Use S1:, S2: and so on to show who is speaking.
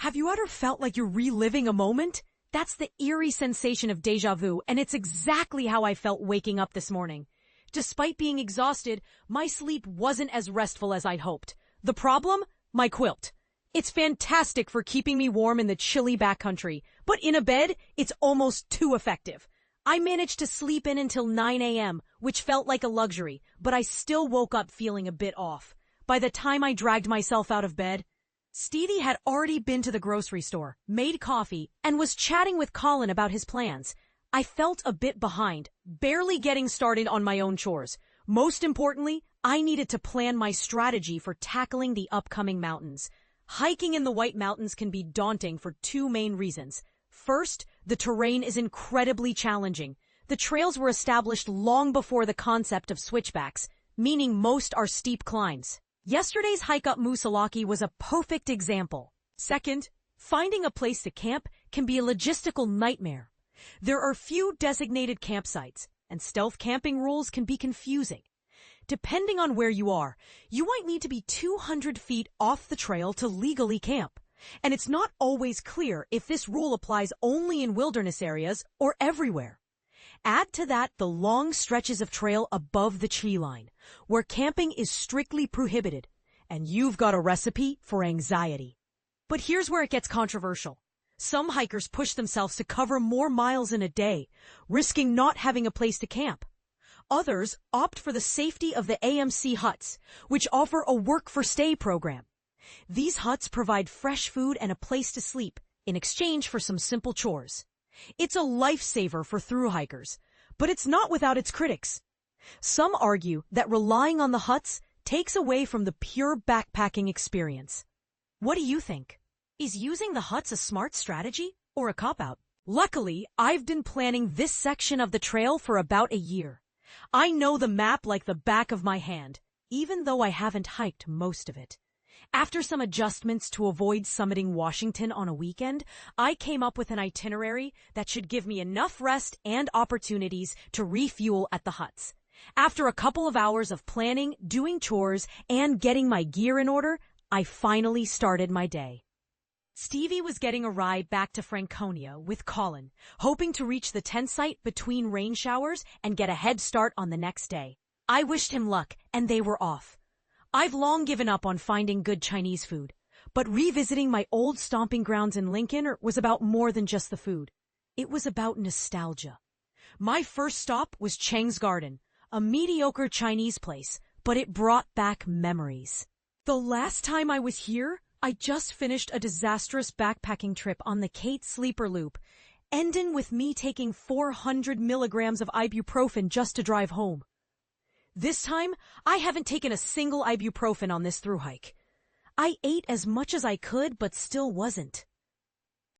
S1: Have you ever felt like you're reliving a moment? That's the eerie sensation of déjà vu, and it's exactly how I felt waking up this morning. Despite being exhausted, my sleep wasn't as restful as I'd hoped. The problem? My quilt. It's fantastic for keeping me warm in the chilly backcountry, but in a bed, it's almost too effective. I managed to sleep in until 9 a.m., which felt like a luxury, but I still woke up feeling a bit off. By the time I dragged myself out of bed, Stevie had already been to the grocery store, made coffee, and was chatting with Colin about his plans. I felt a bit behind, barely getting started on my own chores. Most importantly, I needed to plan my strategy for tackling the upcoming mountains. Hiking in the White Mountains can be daunting for two main reasons. First, the terrain is incredibly challenging. The trails were established long before the concept of switchbacks, meaning most are steep climbs. Yesterday's hike up Musalaki was a perfect example. Second, finding a place to camp can be a logistical nightmare. There are few designated campsites, and stealth camping rules can be confusing. Depending on where you are, you might need to be 200 feet off the trail to legally camp. And it's not always clear if this rule applies only in wilderness areas or everywhere. Add to that the long stretches of trail above the tree line, where camping is strictly prohibited, and you've got a recipe for anxiety. But here's where it gets controversial. Some hikers push themselves to cover more miles in a day, risking not having a place to camp. Others opt for the safety of the AMC huts, which offer a work-for-stay program. These huts provide fresh food and a place to sleep in exchange for some simple chores. It's a lifesaver for thru-hikers, but it's not without its critics. Some argue that relying on the huts takes away from the pure backpacking experience. What do you think? Is using the huts a smart strategy or a cop-out? Luckily, I've been planning this section of the trail for about a year. I know the map like the back of my hand, even though I haven't hiked most of it. After some adjustments to avoid summiting Washington on a weekend, I came up with an itinerary that should give me enough rest and opportunities to refuel at the huts. After a couple of hours of planning, doing chores, and getting my gear in order, I finally started my day. Stevie was getting a ride back to Franconia with Colin, hoping to reach the tent site between rain showers and get a head start on the next day. I wished him luck, and they were off. I've long given up on finding good Chinese food, but revisiting my old stomping grounds in Lincoln was about more than just the food. It was about nostalgia. My first stop was Cheng's Garden, a mediocre Chinese place, but it brought back memories. The last time I was here, I just finished a disastrous backpacking trip on the Kate Sleeper Loop, ending with me taking 400 milligrams of ibuprofen just to drive home. This time, I haven't taken a single ibuprofen on this thru hike. I ate as much as I could, but still wasn't.